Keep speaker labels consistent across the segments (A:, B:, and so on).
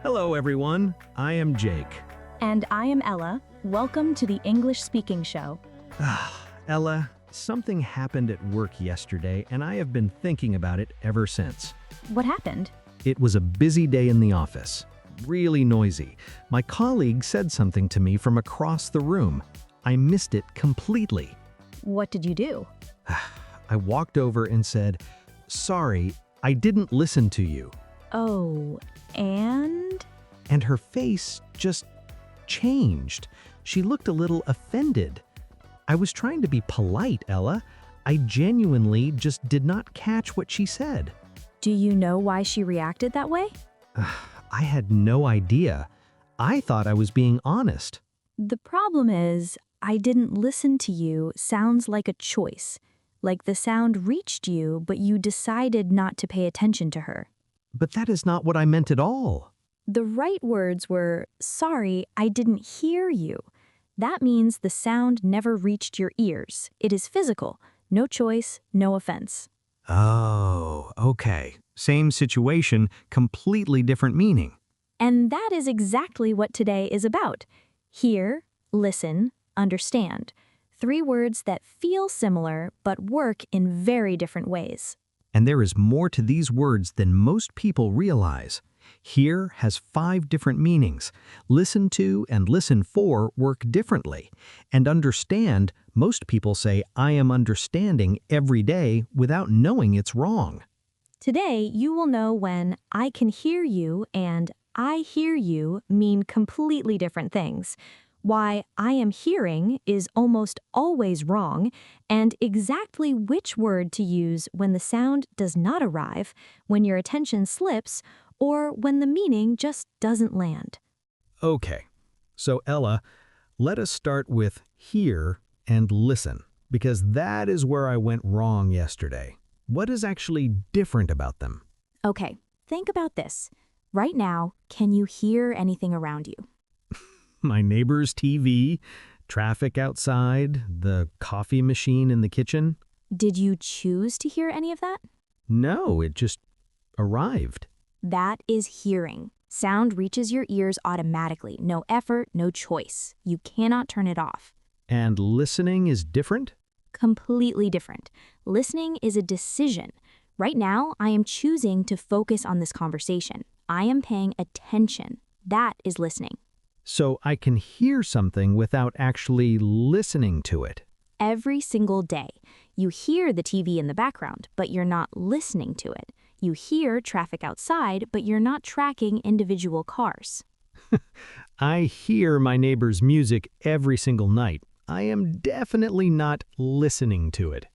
A: Hello, everyone. I am Jake.
B: And I am Ella. Welcome to the English Speaking Show.
A: Ella, something happened at work yesterday, and I have been thinking about it ever since.
B: What happened?
A: It was a busy day in the office. Really noisy. My colleague said something to me from across the room. I missed it completely.
B: What did you do?
A: I walked over and said, "Sorry, I didn't listen to you."
B: Oh, and?
A: And her face just changed. She looked a little offended. I was trying to be polite, Ella. I genuinely just did not catch what she said.
B: Do you know why she reacted that way?
A: I had no idea. I thought I was being honest.
B: The problem is, I didn't listen to you sounds like a choice. Like the sound reached you, but you decided not to pay attention to her.
A: But that is not what I meant at all.
B: The right words were, "Sorry, I didn't hear you." That means the sound never reached your ears. It is physical. No choice, no offense.
A: Oh, okay. Same situation, completely different meaning.
B: And that is exactly what today is about. Hear, listen, understand. 3 words that feel similar but work in very different ways.
A: And there is more to these words than most people realize. Hear has 5 different meanings. Listen to and listen for work differently. And understand, most people say, "I am understanding" every day without knowing it's wrong.
B: Today, you will know when "I can hear you" and "I hear you" mean completely different things. Why "I am hearing" is almost always wrong, and exactly which word to use when the sound does not arrive, when your attention slips, or when the meaning just doesn't land.
A: Okay, so Ella, let us start with hear and listen, because that is where I went wrong yesterday. What is actually different about them?
B: Okay, think about this. Right now, can you hear anything around you?
A: My neighbor's TV, traffic outside, the coffee machine in the kitchen?
B: Did you choose to hear any of that?
A: No, it just arrived.
B: That is hearing. Sound reaches your ears automatically. No effort, no choice. You cannot turn it off.
A: And listening is different?
B: Completely different. Listening is a decision. Right now, I am choosing to focus on this conversation. I am paying attention. That is listening.
A: So I can hear something without actually listening to it.
B: Every single day, you hear the TV in the background, but you're not listening to it. You hear traffic outside, but you're not tracking individual cars.
A: I hear my neighbor's music every single night. I am definitely not listening to it.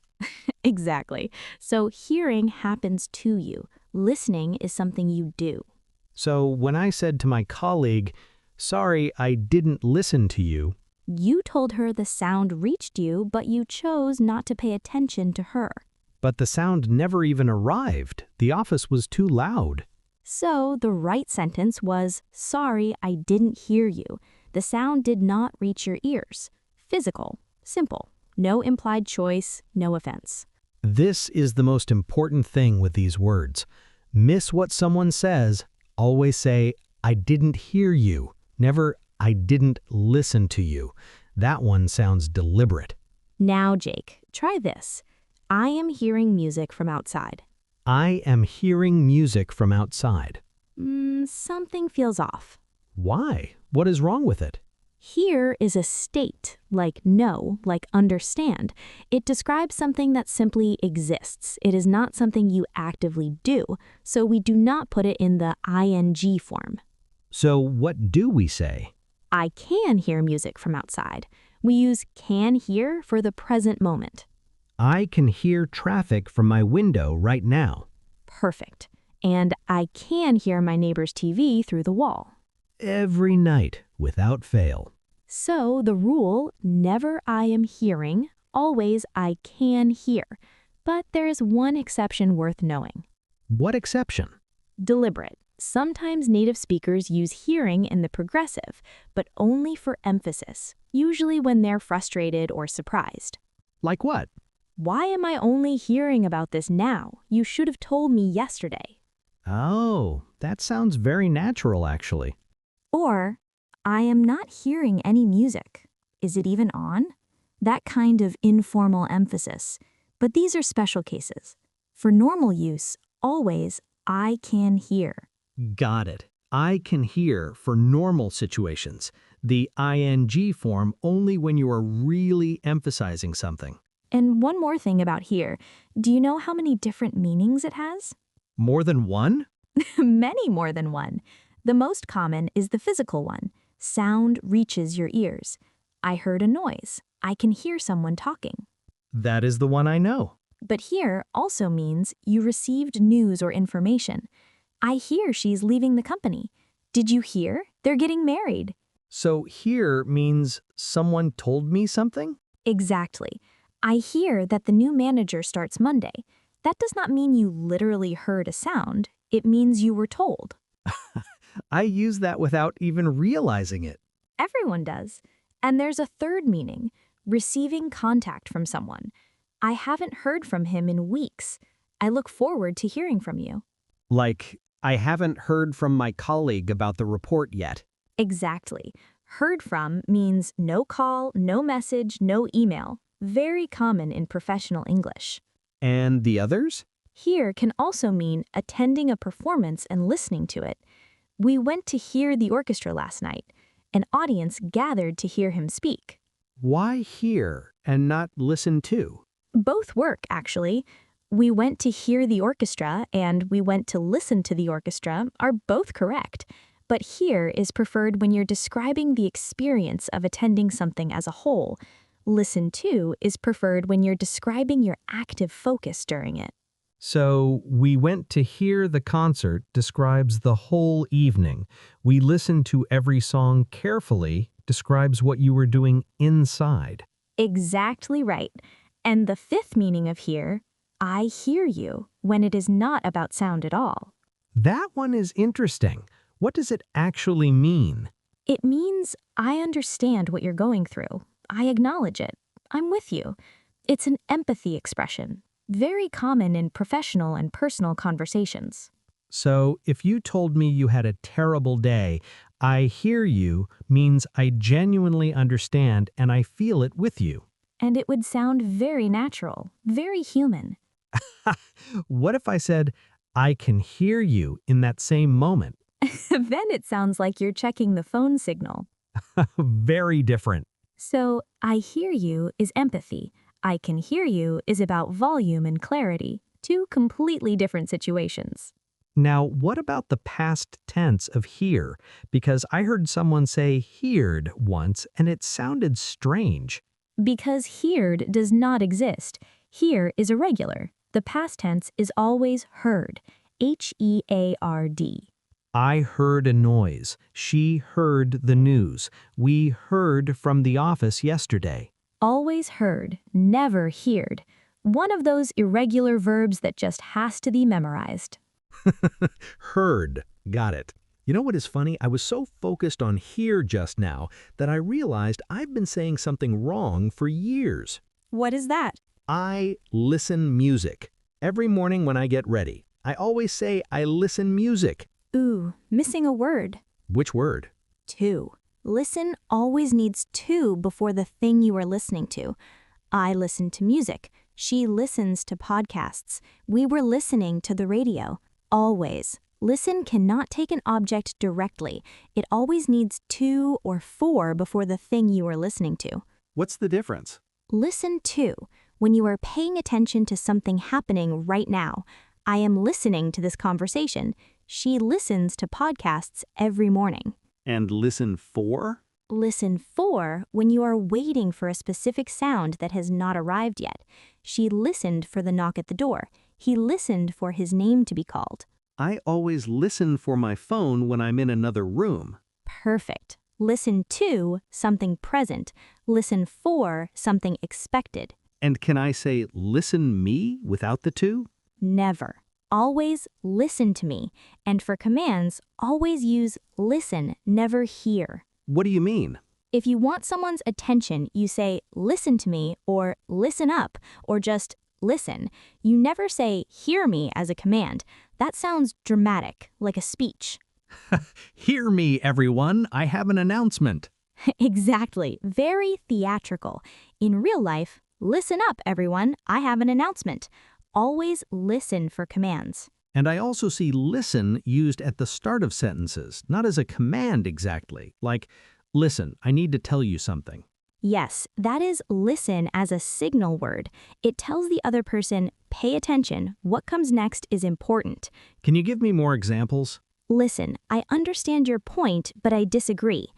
B: Exactly. So hearing happens to you. Listening is something you do.
A: So when I said to my colleague, "Sorry, I didn't listen to you,"
B: You told her the sound reached you, but you chose not to pay attention to her.
A: but the sound never even arrived. The office was too loud.
B: So the right sentence was, "Sorry, I didn't hear you." The sound did not reach your ears. Physical, simple, no implied choice, no offense.
A: This is the most important thing with these words. Miss what someone says, always say, "I didn't hear you." Never, "I didn't listen to you." That one sounds deliberate.
B: Now, Jake, try this. I am hearing music from outside.
A: I am hearing music from outside.
B: Something feels off.
A: Why? What is wrong with it?
B: Hear is a state, like know, like understand. It describes something that simply exists. It is not something you actively do, so we do not put it in the ing form.
A: So what do we say?
B: I can hear music from outside. We use can hear for the present moment.
A: I can hear traffic from my window right now.
B: Perfect. And I can hear my neighbor's TV through the wall.
A: Every night, without fail.
B: So the rule, never I am hearing, always I can hear. But there is one exception worth knowing.
A: What exception?
B: Deliberate. Sometimes native speakers use hearing in the progressive, but only for emphasis, usually when they're frustrated or surprised.
A: Like what?
B: Why am I only hearing about this now? You should have told me yesterday.
A: Oh, That sounds very natural, actually.
B: Or, I am not hearing any music. Is it even on? That kind of informal emphasis. But these are special cases. For normal use, always, I can hear.
A: Got it. I can hear for normal situations. The ing form only when you are really emphasizing something.
B: And one more thing about here. Do you know how many different meanings it has?
A: More than one?
B: Many more than one. The most common is the physical one. Sound reaches your ears. I heard a noise. I can hear someone talking.
A: That is the one I know.
B: But here also means you received news or information. I hear she's leaving the company. Did you hear? They're getting married.
A: So hear means someone told me something?
B: Exactly. I hear that the new manager starts Monday. That does not mean you literally heard a sound. It means you were told.
A: I use that without even realizing it.
B: Everyone does. And there's a third meaning, receiving contact from someone. I haven't heard from him in weeks. I look forward to hearing from you.
A: Like, I haven't heard from my colleague about the report yet.
B: Exactly. Heard from means no call, no message, no email. Very common in professional English.
A: And the others?
B: Hear can also mean attending a performance and listening to it. We went to hear the orchestra last night. An audience gathered to hear him speak.
A: Why hear and not listen to?
B: Both work, actually. We went to hear the orchestra and we went to listen to the orchestra are both correct. But hear is preferred when you're describing the experience of attending something as a whole. Listen to is preferred when you're describing your active focus during it.
A: So, we went to hear the concert describes the whole evening. We listened to every song carefully describes what you were doing inside.
B: Exactly right. And the fifth meaning of hear, I hear you, when it is not about sound at all.
A: That one is interesting. What does it actually mean?
B: It means I understand what you're going through. I acknowledge it. I'm with you. It's an empathy expression, very common in professional and personal conversations.
A: So, if you told me you had a terrible day, I hear you means I genuinely understand and I feel it with you.
B: And it would sound very natural, very human.
A: What if I said, I can hear you in that same moment?
B: Then it sounds like you're checking the phone signal.
A: Very different.
B: So, I hear you is empathy. I can hear you is about volume and clarity, two completely different situations.
A: Now, what about the past tense of hear? Because I heard someone say heard once and it sounded strange.
B: Because heard does not exist. Hear is irregular. The past tense is always heard. H-E-A-R-D.
A: I heard a noise. She heard the news. We heard from the office yesterday.
B: Always heard, never heard. One of those irregular verbs that just has to be memorized.
A: Heard. Got it. You know what is funny? I was so focused on hear just now that I realized I've been saying something wrong for years.
B: What is that?
A: I listen music. Every morning when I get ready, I always say I listen music.
B: Ooh, missing a word.
A: Which word?
B: To. Listen always needs to before the thing you are listening to. I listen to music. She listens to podcasts. We were listening to the radio. Always. Listen cannot take an object directly. It always needs to or for before the thing you are listening to.
A: What's the difference?
B: Listen to. When you are paying attention to something happening right now. I am listening to this conversation. She listens to podcasts every morning.
A: And listen for?
B: Listen for when you are waiting for a specific sound that has not arrived yet. She listened for the knock at the door. He listened for his name to be called.
A: I always listen for my phone when I'm in another room.
B: Perfect. Listen to something present. Listen for something expected.
A: And can I say listen me without the to?
B: Never. Always listen to me. And for commands, always use listen, never hear.
A: What do you mean?
B: If you want someone's attention, you say listen to me or listen up or just listen. You never say, hear me as a command. That sounds dramatic, like a speech.
A: Hear me, everyone. I have an announcement.
B: Exactly. Very theatrical. In real life, listen up, everyone. I have an announcement. Always listen for commands.
A: And I also see listen used at the start of sentences, not as a command exactly, like, listen, I need to tell you something.
B: Yes, that is listen as a signal word. It tells the other person, pay attention, what comes next is important.
A: Can you give me more examples?
B: Listen, I understand your point, but I disagree.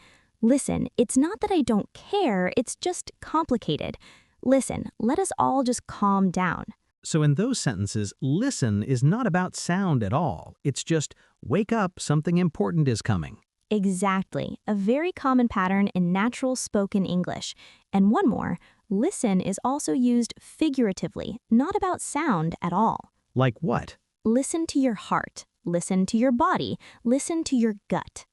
B: Listen, it's not that I don't care, it's just complicated. Listen, let us all just calm down.
A: So in those sentences, listen is not about sound at all. It's just, wake up, something important is coming.
B: Exactly, a very common pattern in natural spoken English. And one more, listen is also used figuratively, not about sound at all.
A: Like what?
B: Listen to your heart, listen to your body, listen to your gut.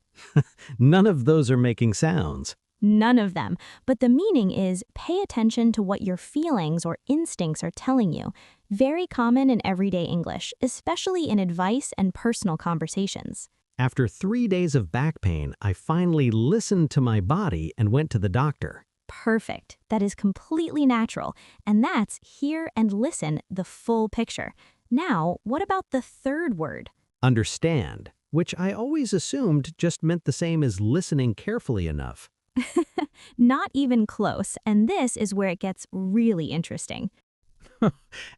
A: None of those are making sounds.
B: None of them, but the meaning is pay attention to what your feelings or instincts are telling you. Very common in everyday English, especially in advice and personal conversations.
A: After 3 days of back pain, I finally listened to my body and went to the doctor.
B: Perfect. That is completely natural, and that's hear and listen, the full picture. Now, what about the third word?
A: Understand, which I always assumed just meant the same as listening carefully enough.
B: Not even close, and this is where it gets really interesting.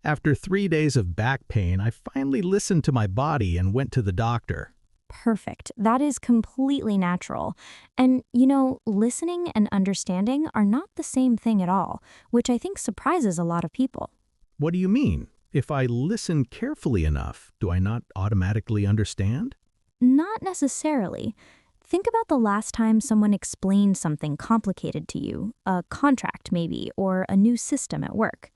A: After 3 days of back pain, I finally listened to my body and went to the doctor.
B: Perfect. That is completely natural. And, listening and understanding are not the same thing at all, which I think surprises a lot of people.
A: What do you mean? If I listen carefully enough, do I not automatically understand?
B: Not necessarily. Think about the last time someone explained something complicated to you, a contract maybe, or a new system at work.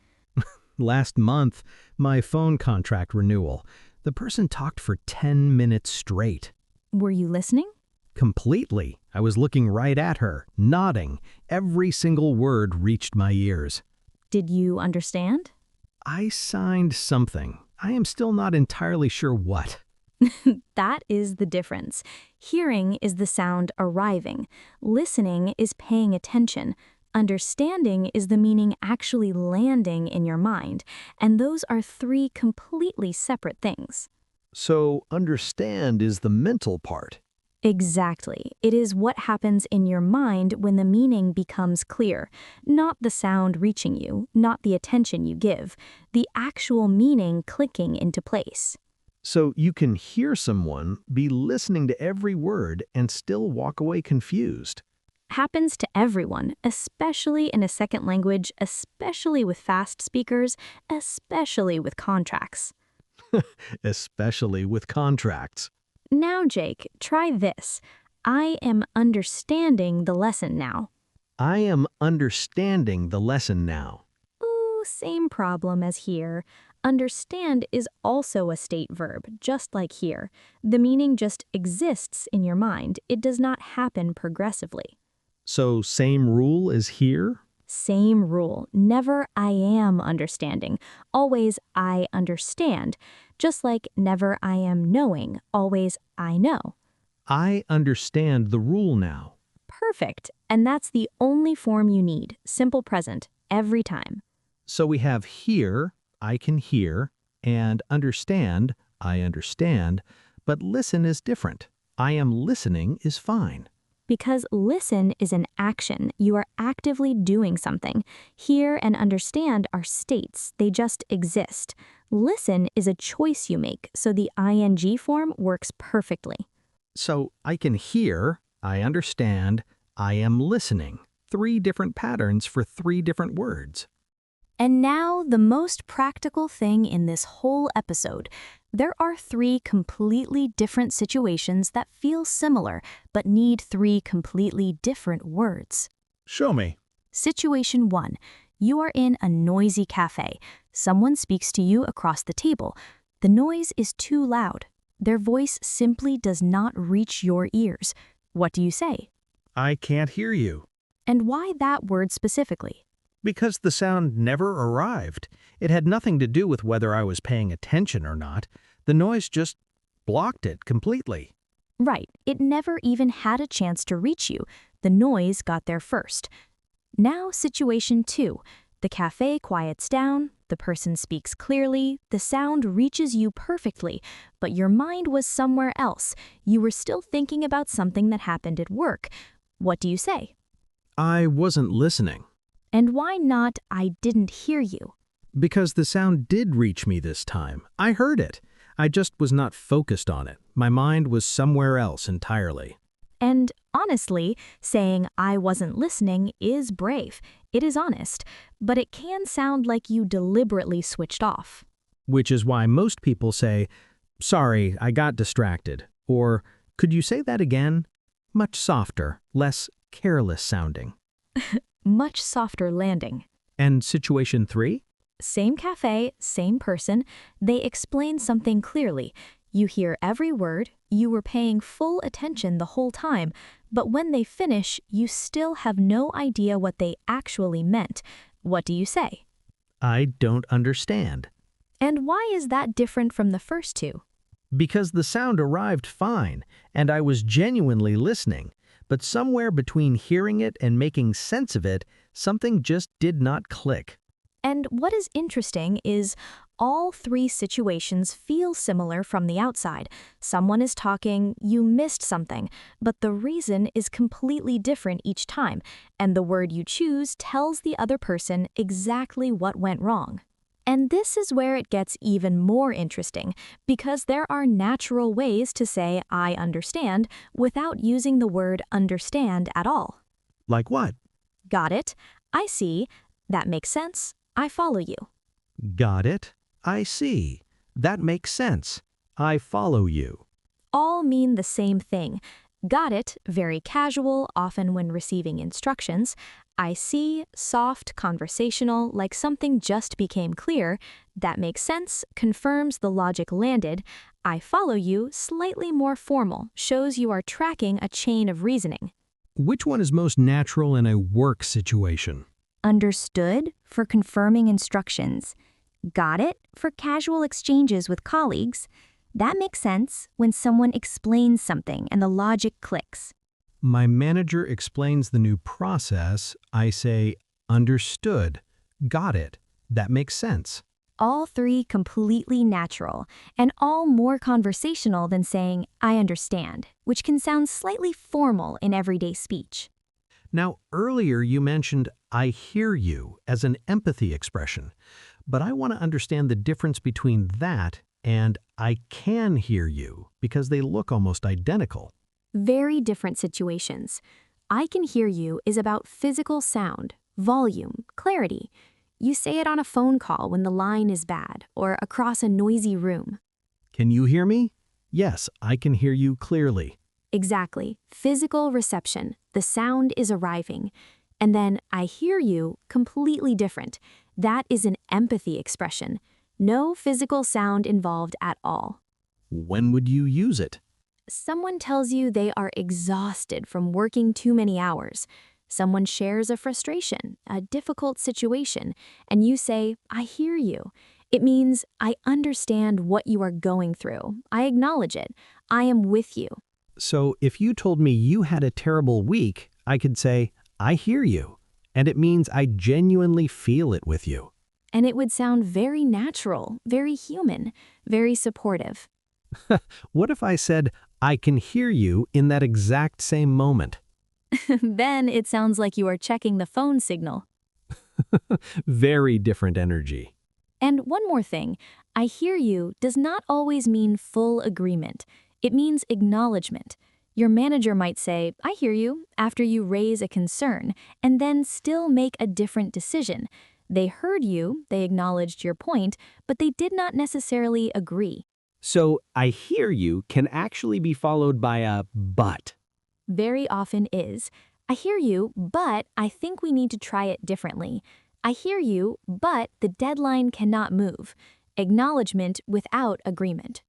A: Last month, my phone contract renewal. The person talked for 10 minutes straight.
B: Were you listening?
A: Completely. I was looking right at her, nodding. Every single word reached my ears.
B: Did you understand?
A: I signed something. I am still not entirely sure what.
B: That is the difference. Hearing is the sound arriving. Listening is paying attention. Understanding is the meaning actually landing in your mind. And those are three completely separate things.
A: So, understand is the mental part.
B: Exactly. It is what happens in your mind when the meaning becomes clear. Not the sound reaching you, not the attention you give. The actual meaning clicking into place.
A: So you can hear someone, be listening to every word, and still walk away confused.
B: Happens to everyone, especially in a second language, especially with fast speakers, especially with contracts.
A: Especially with contracts.
B: Now, Jake, try this. I am understanding the lesson now.
A: I am understanding the lesson now.
B: Ooh, same problem as here. Understand is also a state verb, just like here. The meaning just exists in your mind. It does not happen progressively.
A: So same rule as here?
B: Same rule. Never I am understanding. Always I understand. Just like never I am knowing. Always I know.
A: I understand the rule now.
B: Perfect. And that's the only form you need. Simple present. Every time.
A: So we have hear, I can hear, and understand, I understand, but listen is different. I am listening is fine.
B: Because listen is an action. You are actively doing something. Hear and understand are states. They just exist. Listen is a choice you make, so the ing form works perfectly.
A: So I can hear, I understand, I am listening. 3 different patterns for 3 different words.
B: And now, the most practical thing in this whole episode. There are 3 completely different situations that feel similar, but need 3 completely different words.
A: Show me.
B: Situation 1. You are in a noisy cafe. Someone speaks to you across the table. The noise is too loud. Their voice simply does not reach your ears. What do you say?
A: I can't hear you.
B: And why that word specifically?
A: Because the sound never arrived. It had nothing to do with whether I was paying attention or not. The noise just blocked it completely.
B: Right, it never even had a chance to reach you. The noise got there first. Now, situation 2. The cafe quiets down, the person speaks clearly, the sound reaches you perfectly, but your mind was somewhere else. You were still thinking about something that happened at work. What do you say?
A: I wasn't listening.
B: And why not, I didn't hear you?
A: Because the sound did reach me this time. I heard it. I just was not focused on it. My mind was somewhere else entirely.
B: And honestly, saying I wasn't listening is brave. It is honest, but it can sound like you deliberately switched off.
A: Which is why most people say, "Sorry, I got distracted," or "Could you say that again?" Much softer, less careless sounding.
B: Much softer landing.
A: And situation 3?
B: Same cafe, same person, they explain something clearly. You hear every word, you were paying full attention the whole time, but when they finish, you still have no idea what they actually meant. What do you say?
A: I don't understand.
B: And why is that different from the first 2?
A: Because the sound arrived fine, and I was genuinely listening, but somewhere between hearing it and making sense of it, something just did not click.
B: And what is interesting is all 3 situations feel similar from the outside. Someone is talking, you missed something, but the reason is completely different each time, and the word you choose tells the other person exactly what went wrong. And this is where it gets even more interesting, because there are natural ways to say I understand without using the word understand at all.
A: Like what?
B: Got it? I see. That makes sense. I follow you.
A: Got it. I see. That makes sense. I follow you.
B: All mean the same thing. Got it, very casual, often when receiving instructions. I see, soft, conversational, like something just became clear. That makes sense, confirms the logic landed. I follow you, slightly more formal, shows you are tracking a chain of reasoning.
A: Which one is most natural in a work situation?
B: Understood for confirming instructions. Got it for casual exchanges with colleagues. That makes sense when someone explains something and the logic clicks.
A: My manager explains the new process. I say, understood. Got it. That makes sense.
B: All 3 completely natural, and all more conversational than saying, I understand, which can sound slightly formal in everyday speech.
A: Now, earlier you mentioned I hear you as an empathy expression, but I want to understand the difference between that and I can hear you because they look almost identical.
B: Very different situations. I can hear you is about physical sound, volume, clarity. You say it on a phone call when the line is bad or across a noisy room.
A: Can you hear me? Yes, I can hear you clearly.
B: Exactly. Physical reception. The sound is arriving. And then I hear you, completely different. That is an empathy expression. No physical sound involved at all.
A: When would you use it?
B: Someone tells you they are exhausted from working too many hours. Someone shares a frustration, a difficult situation, and you say, I hear you. It means I understand what you are going through. I acknowledge it. I am with you.
A: So if you told me you had a terrible week, I could say, I hear you. And it means I genuinely feel it with you.
B: And it would sound very natural, very human, very supportive.
A: What if I said, I can hear you in that exact same moment?
B: Then it sounds like you are checking the phone signal.
A: Very different energy.
B: And one more thing, I hear you does not always mean full agreement. It means acknowledgement. Your manager might say, I hear you, after you raise a concern, and then still make a different decision. They heard you, they acknowledged your point, but they did not necessarily agree.
A: So, I hear you can actually be followed by a but.
B: Very often is. I hear you, but I think we need to try it differently. I hear you, but the deadline cannot move. Acknowledgement without agreement.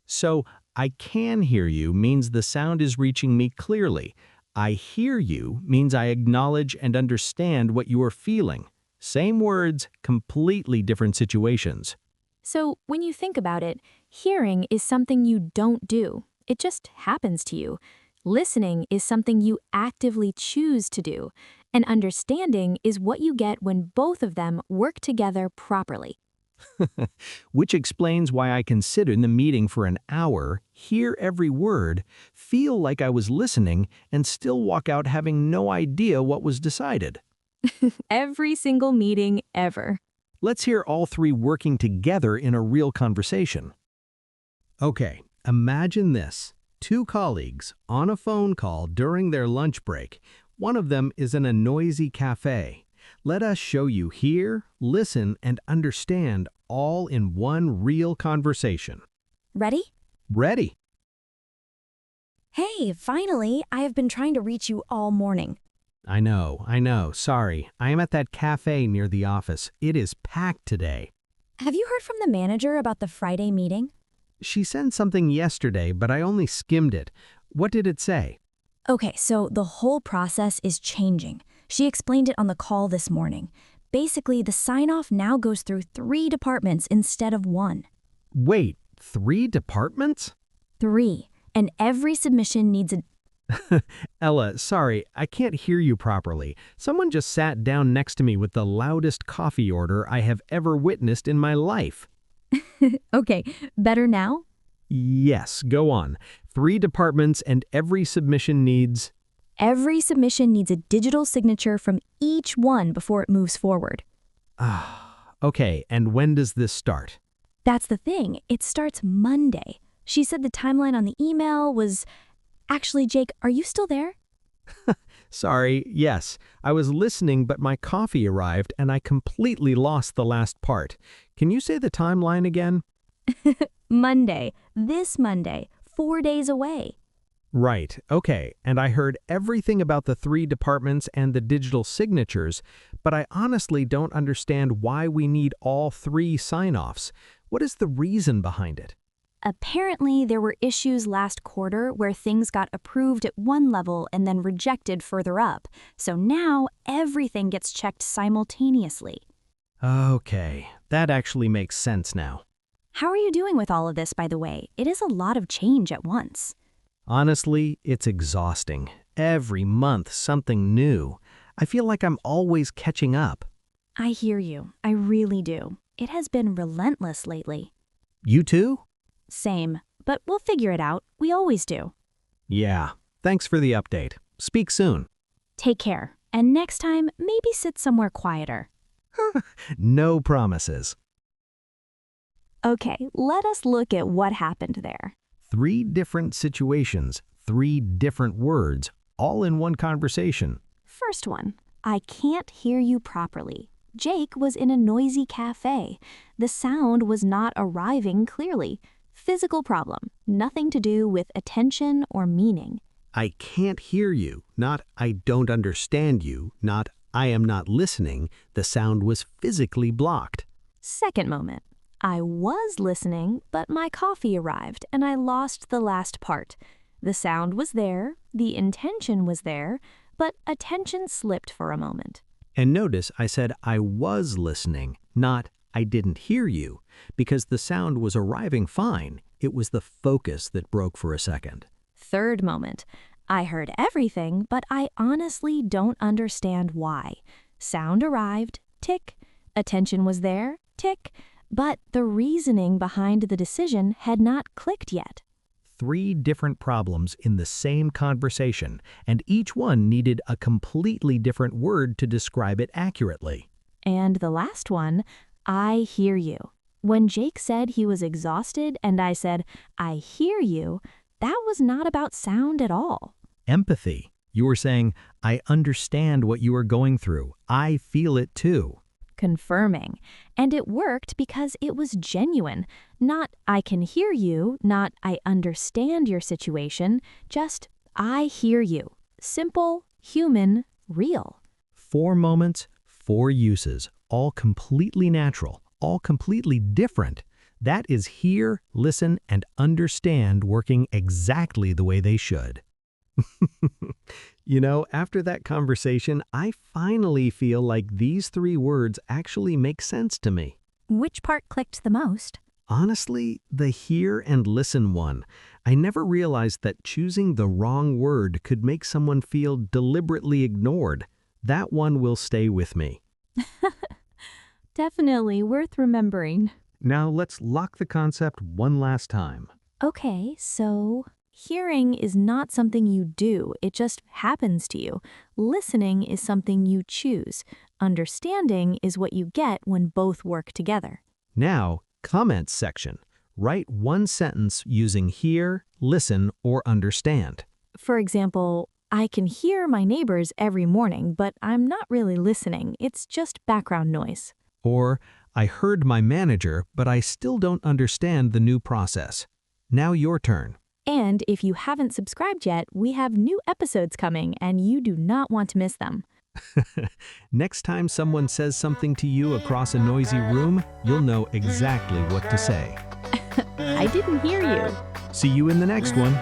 A: So, I can hear you means the sound is reaching me clearly. I hear you means I acknowledge and understand what you are feeling. Same words, completely different situations.
B: So, when you think about it, hearing is something you don't do. It just happens to you. Listening is something you actively choose to do. And understanding is what you get when both of them work together properly.
A: Which explains why I can sit in the meeting for an hour, hear every word, feel like I was listening, and still walk out having no idea what was decided.
B: Every single meeting ever.
A: Let's hear all three working together in a real conversation. Okay, imagine this. Two colleagues on a phone call during their lunch break. One of them is in a noisy cafe. Let us show you hear, listen, and understand all in one real conversation.
B: Ready?
A: Ready?
B: Hey, finally, I have been trying to reach you all morning.
A: I know. Sorry. I am at that cafe near the office. It is packed today.
B: Have you heard from the manager about the Friday meeting?
A: She sent something yesterday, but I only skimmed it. What did it say?
C: Okay, so the whole process is changing. She explained it on the call this morning. Basically, the sign-off now goes through 3 departments instead of 1.
A: Wait, 3 departments?
C: 3. And every submission needs a...
A: Ella, sorry, I can't hear you properly. Someone just sat down next to me with the loudest coffee order I have ever witnessed in my life.
C: Okay, better now?
A: Yes, go on. 3 departments and every submission needs...
C: Every submission needs a digital signature from each one before it moves forward.
A: Okay, and when does this start?
C: That's the thing. It starts Monday. She said the timeline on the email was... Actually, Jake, are you still there?
A: Sorry, yes. I was listening, but my coffee arrived and I completely lost the last part. Can you say the timeline again?
C: Monday. This Monday. 4 days away.
A: Right, okay, and I heard everything about the 3 departments and the digital signatures, but I honestly don't understand why we need all 3 sign-offs. What is the reason behind it?
B: Apparently, there were issues last quarter where things got approved at one level and then rejected further up. So now everything gets checked simultaneously.
A: Okay, that actually makes sense now.
B: How are you doing with all of this, by the way? It is a lot of change at once.
A: Honestly, it's exhausting. Every month, something new. I feel like I'm always catching up.
B: I hear you. I really do. It has been relentless lately.
A: You too?
B: Same, but we'll figure it out. We always do.
A: Yeah, thanks for the update. Speak soon.
B: Take care, and next time, maybe sit somewhere quieter.
A: No promises.
B: Okay, let us look at what happened there.
A: 3 different situations, 3 different words, all in one conversation.
B: First one, I can't hear you properly. Jake was in a noisy cafe. The sound was not arriving clearly. Physical problem, nothing to do with attention or meaning.
A: I can't hear you, not I don't understand you, not I am not listening. The sound was physically blocked.
B: Second moment, I was listening, but my coffee arrived and I lost the last part. The sound was there, the intention was there, but attention slipped for a moment.
A: And notice I said I was listening, not I didn't hear you, because the sound was arriving fine. It was the focus that broke for a second.
B: Third moment, I heard everything, but I honestly don't understand why. Sound arrived, tick. Attention was there, tick. But the reasoning behind the decision had not clicked yet.
A: 3 different problems in the same conversation, and each one needed a completely different word to describe it accurately.
B: And the last one, I hear you. When Jake said he was exhausted and I said, I hear you, that was not about sound at all.
A: Empathy. You were saying, I understand what you are going through. I feel it too.
B: Confirming. And it worked because it was genuine. Not I can hear you, not I understand your situation, just I hear you. Simple, human, real.
A: 4 moments, 4 uses, all completely natural, all completely different. That is hear, listen, and understand working exactly the way they should. After that conversation, I finally feel like these three words actually make sense to me.
C: Which part clicked the most?
A: Honestly, the hear and listen one. I never realized that choosing the wrong word could make someone feel deliberately ignored. That one will stay with me.
B: Definitely worth remembering.
A: Now let's lock the concept one last time.
B: Okay, so hearing is not something you do, it just happens to you. Listening is something you choose. Understanding is what you get when both work together.
A: Now, comments section. Write one sentence using hear, listen, or understand.
B: For example, I can hear my neighbors every morning, but I'm not really listening. It's just background noise.
A: Or, I heard my manager, but I still don't understand the new process. Now your turn.
B: And if you haven't subscribed yet, we have new episodes coming and you do not want to miss them.
A: Next time someone says something to you across a noisy room, you'll know exactly what to say.
B: I didn't hear you.
A: See you in the next one.